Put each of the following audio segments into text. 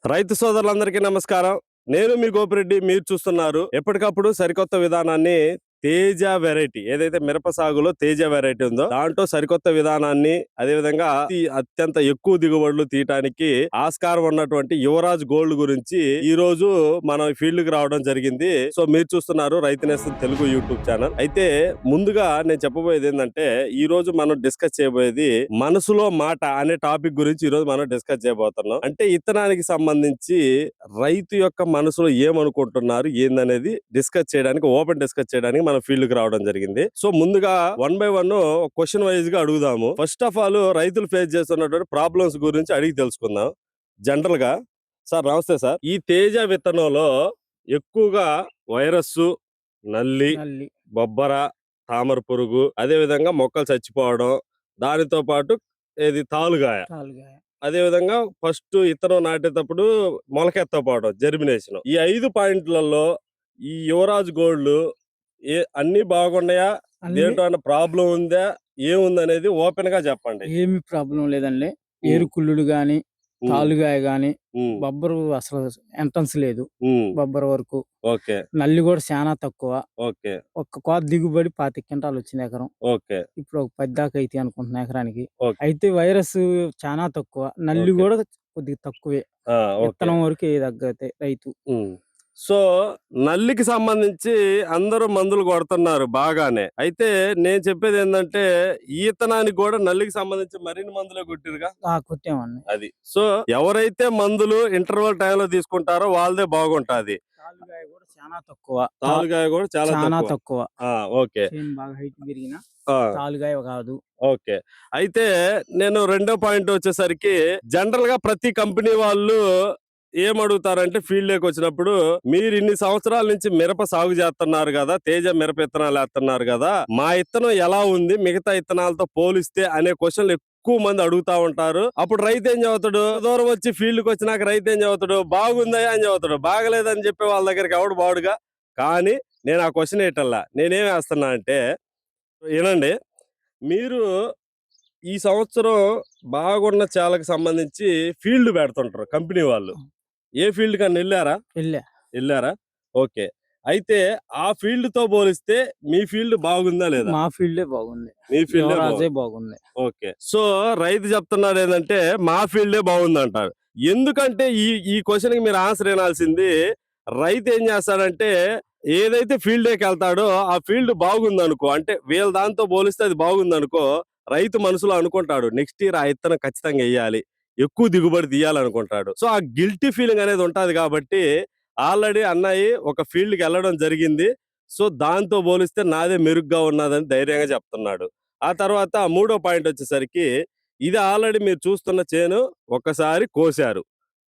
రైతు సోదరులందరికీ నమస్కారం. నేను మీ గోపిరెడ్డి. మీరు చూస్తున్నారు ఎప్పటికప్పుడు సరికొత్త విధానాన్ని తేజ వెరైటీ. ఏదైతే మిరప సాగులో తేజ వెరైటీ ఉందో దాంట్లో సరికొత్త విధానాన్ని, అదే విధంగా అత్యంత ఎక్కువ దిగుబడులు తీయటానికి ఆస్కారం ఉన్నటువంటి యువరాజ్ గోల్డ్ గురించి ఈ రోజు మనం ఫీల్డ్ కి రావడం జరిగింది. సో మీరు చూస్తున్నారు రైతు నేస్తం తెలుగు యూట్యూబ్ ఛానల్. అయితే ముందుగా నేను చెప్పబోయేది ఏంటంటే, ఈ రోజు మనం డిస్కస్ చేయబోయేది మనసులో మాట అనే టాపిక్ గురించి ఈ రోజు మనం డిస్కస్ చేయబోతున్నాం. అంటే ఇత్తనానికి సంబంధించి రైతు యొక్క మనసులో ఏమనుకుంటున్నారు ఏందనేది డిస్కస్ చేయడానికి, ఓపెన్ డిస్కస్ చేయడానికి మన ఫీల్డ్ కి రావడం జరిగింది. సో ముందుగా 1 by 1 క్వశ్చన్ వైజ్ గా అడుగుదాము. ఫస్ట్ ఆఫ్ ఆల్ రైతులు ఫేస్ చేస్తున్నటువంటి ప్రాబ్లమ్స్ గురించి అడిగి తెలుసుకుందాం. జనరల్ గా సార్ నమస్తే సార్. ఈ తేజ విత్తనంలో ఎక్కువగా వైరస్, నల్లి, బొబ్బర, తామర పురుగు, అదే విధంగా మొక్కలు చచ్చిపోవడం, దానితో పాటు ఏది తాలుగాయ, అదే విధంగా ఫస్ట్ ఇత్తనం నాటేటప్పుడు మొలకెత్తపోవడం, జెర్మినేషన్. ఈ 5 పాయింట్లలో ఈ యువరాజ్ గోల్డ్ అన్ని బాగున్నాయా, దేంట్లో ప్రాబ్లం ఉందా, ఏముందనేది ఓపెన్ గా చెప్పండి. ఏమి ప్రాబ్లం లేదండి. ఏరుకుళ్ళుడు గాని, తాలుగాయ గాని, బొబ్బరు అసలు ఎంట్రన్స్ లేదు. బొబ్బర వరకు ఓకే. నల్లి కూడా చాలా తక్కువ. ఓకే. ఒక్క కోత దిగుబడి 25 క్వింటాలు వచ్చింది ఎకరం. ఓకే. ఇప్పుడు ఒక 10 దాకా అయితే అనుకుంటున్నా ఎకరానికి. అయితే వైరస్ చాలా తక్కువ, నల్లి కూడా కొద్దిగా తక్కువే. విత్తనం వరకు తగ్గతే రైతు. సో నల్లికి సంబంధించి అందరూ మందులు కొడుతున్నారు బాగానే. అయితే నేను చెప్పేది ఏంటంటే, ఈతనానికి కూడా నల్లికి సంబంధించి మరిన్ని మందులే కొట్టిరుగా. కొట్టామండి. అది సో ఎవరైతే మందులు ఇంటర్వల్ టైంలో తీసుకుంటారో వాళ్ళదే బాగుంటది. తాలుగాయ కూడా చాలా తక్కువ. తాలుగాయ కూడా చాలా తక్కువ. ఓకే. బాగా హైట్ పెరిగిన తాలుగాయ కాదు. ఓకే. అయితే నేను రెండో పాయింట్ వచ్చేసరికి, జనరల్ గా ప్రతి కంపెనీ వాళ్ళు ఏమడుగుతారంటే, ఫీల్డ్ లోకి వచ్చినప్పుడు, మీరు ఇన్ని సంవత్సరాల నుంచి మిరప సాగు చేస్తున్నారు కదా, తేజ మిరప ఇత్తనాలు వేస్తున్నారు కదా, మా ఇత్తనం ఎలా ఉంది మిగతా ఇత్తనాలతో పోలిస్తే అనే క్వశ్చన్లు ఎక్కువ మంది అడుగుతా ఉంటారు. అప్పుడు రైతు ఏం చదువుతాడు, దూరం వచ్చి ఫీల్డ్ కి వచ్చినాక రైతు ఏం చదువుతాడు, బాగుందా అని చదువుతాడు. బాగలేదని చెప్పి వాళ్ళ దగ్గరికి ఎవడు బాడుగా. కానీ నేను ఆ క్వశ్చన్ ఏటల్లా, నేనేం వేస్తున్నా అంటే, వినండి. మీరు ఈ సంవత్సరం బాగున్న చాలకు సంబంధించి ఫీల్డ్ పెడుతుంటారు కంపెనీ వాళ్ళు. ఏ ఫీల్డ్ కన్నా వెళ్ళారా? ఓకే. అయితే ఆ ఫీల్డ్ తో పోలిస్తే మీ ఫీల్డ్ బాగుందా లేదా? మా ఫీల్డే బాగుంది. మీ ఫీల్డ్ బాగుంది. ఓకే. సో రైతు చెప్తున్నాడు ఏంటంటే, మా ఫీల్డే బాగుంది అంటారు. ఎందుకంటే ఈ క్వశ్చన్ కి మీరు ఆన్సర్ వినాల్సింది, రైతు ఏం చేస్తాడంటే, ఏదైతే ఫీల్డ్కి వెళ్తాడో ఆ ఫీల్డ్ బాగుంది అనుకో, అంటే వీళ్ళ దాంతో పోలిస్తే అది బాగుంది అనుకో, రైతు మనసులో అనుకుంటాడు నెక్స్ట్ ఇయర్ ఆ ఇత్తనం ఖచ్చితంగా వేయాలి, ఎక్కువ దిగుబడి తీయాలనుకుంటాడు. సో ఆ గిల్టీ ఫీలింగ్ అనేది ఉంటది. కాబట్టి ఆల్రెడీ అన్నయ్య ఒక ఫీల్డ్ కి వెళ్ళడం జరిగింది, సో దాంతో పోలిస్తే నాదే మెరుగ్గా ఉన్నదని ధైర్యంగా చెప్తున్నాడు. ఆ తర్వాత మూడో పాయింట్ వచ్చేసరికి, ఇది ఆల్రెడీ మీరు చూస్తున్న చేను ఒకసారి కోసారు.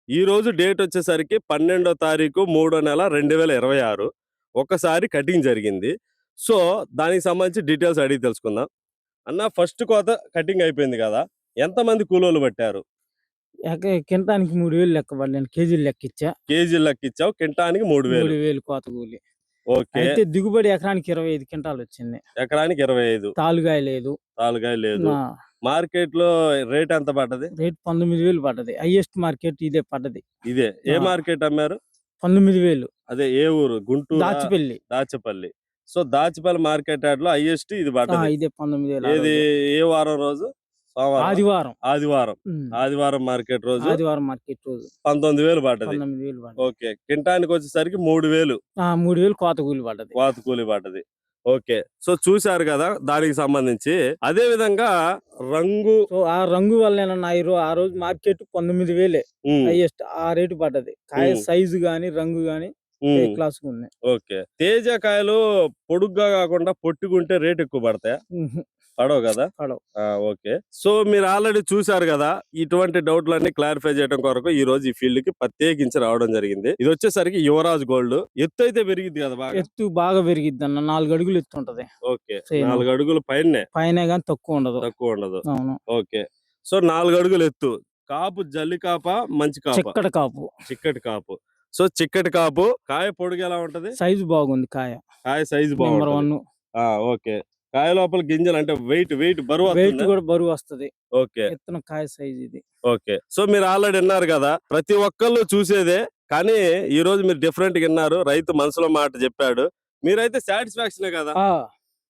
ఈ రోజు డేట్ వచ్చేసరికి 12వ తారీఖు 3వ నెల 2026. ఒకసారి కటింగ్ జరిగింది. సో దానికి సంబంధించి డీటెయిల్స్ అడిగి తెలుసుకుందాం. అన్న, ఫస్ట్ కోత కటింగ్ అయిపోయింది కదా, ఎంతమంది కూలోళ్ళు పట్టారు? కింటానికి 3000 లెక్క పడలేను, కేజీలు లెక్కిచ్చా. కేజీలు లెక్కిచ్చావు, కింటానికి 3000 కోత కూలి. ఓకే. అయితే దిగుబడి ఎకరానికి 25 క్వింటాలు వచ్చింది. ఎకరానికి 25. తాలుగాయ లేదు. మార్కెట్ లో రేట్ ఎంత పడ్డది? రేట్ 19,000 పడ్డది. హైయెస్ట్ మార్కెట్ ఇదే పడ్డది. ఇదే ఏ మార్కెట్ అమ్మారు? 19,000. అదే ఏ ఊరు? Guntur, Dachepalli. So Dachepalli market yard లో హైయెస్ట్ ఇది పడ్డది. ఇదే 19,000. ఏది ఏ వారం రోజు? ఆదివారం మార్కెట్ రోజు 19,000 పడ్డది. ఓకే. కింటానికి వచ్చేసరికి 3,000 కోత కూలి పడ్డది. ఓకే. సో చూశారు కదా దానికి సంబంధించి. అదే విధంగా ఆ రంగు వల్ల ఆ రోజు మార్కెట్ 19,000 హైయెస్ట్ ఆ రేటు పడ్డది. కాయ సైజు గాని రంగు గాని క్లాస్ ఉన్నాయి. ఓకే. తేజ కాయలు పొడుగ్గా కాకుండా పొట్టుకుంటే రేట్ ఎక్కువ పడతాయా? పడవు కదా. ఓకే. సో మీరు ఆల్రెడీ చూసారు కదా, ఇటువంటి డౌట్లన్నీ క్లారిఫై చేయడం కొరకు ఈ రోజు ఈ ఫీల్డ్ కి ప్రత్యేకించి రావడం జరిగింది. ఇది వచ్చేసరికి యువరాజ్ గోల్డ్. ఎత్తు అయితే పెరిగిద్ది కదా, బాగా ఎత్తు బాగా పెరిగిద్ది అన్న. 4 అడుగులు ఎత్తు ఉంటది. ఓకే. 4 అడుగులు పైన గానీ తక్కువ ఉండదు. ఓకే. సో 4 అడుగులు ఎత్తు. కాపు జల్లి కాప, మంచి కాప? చిక్కటి కాపు. సో చిక్కటి కాపు. కాయ పొడుగు ఎలా ఉంటది? సైజు బాగుంది. కాయ సైజు బాగుంది. ఓకే. కాయ లోపల గింజలు అంటే వెయిట్ బరువు వెయిట్ వస్తుందా? కూడా బరువు వస్తది. ఓకే. విత్తనం కాయ సైజ్ ఇది. ఓకే. సో మీరు ఆల్రెడీ విన్నారు కదా, ప్రతి ఒక్కళ్ళు చూసేదే, కానీ ఈ రోజు మీరు డిఫరెంట్ గా విన్నారు. రైతు మనసులో మాట చెప్పాడు, మీరైతే సాటిస్ఫాక్షన్ కదా. ఆ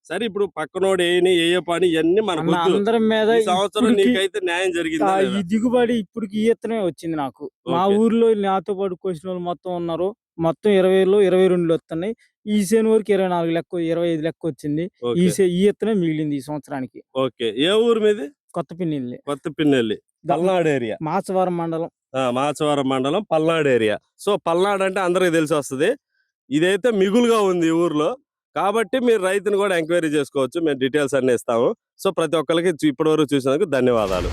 సరే ఇప్పుడు పక్కనోడు ఏ పని ఇవన్నీ మనకు అన్న వద్దు. అందరం మీద ఈ సంవత్సరం ఇప్పటికి నీకైతే న్యాయం జరిగిందా ఈ లేదా? దిగుబడి ఇప్పటికి ఈ ఇత్తనమే వచ్చింది నాకు. మా ఓకే. ఊర్లో నాతో పాటు కోసిన వాళ్ళు మొత్తం ఉన్నారు. మొత్తం 20లో 22 వస్తున్నాయి. ఈ చేను వరకు 24 లెక్క 25 లెక్క వచ్చింది. ఓకే. ఈ ఇత్తనే మిగిలింది ఈ సంవత్సరానికి. ఓకే. ఏ ఊరు మీది? కొత్త పిన్నిల్ని. కొత్త పిన్నెల్లి, పల్నాడు ఏరియా. మాచవరం మండలం. మాచవరం మండలం, పల్నాడు ఏరియా. సో పల్నాడు అంటే అందరికి తెలిసి వస్తుంది. ఇదైతే మిగులుగా ఉంది ఈ ఊర్లో, కాబట్టి మీరు రైతుని కూడా ఎంక్వైరీ చేసుకోవచ్చు. మేము డీటెయిల్స్ అన్ని ఇస్తాము. సో ప్రతి ఒక్కరికి ఇప్పటి వరకు చూసినందుకు ధన్యవాదాలు.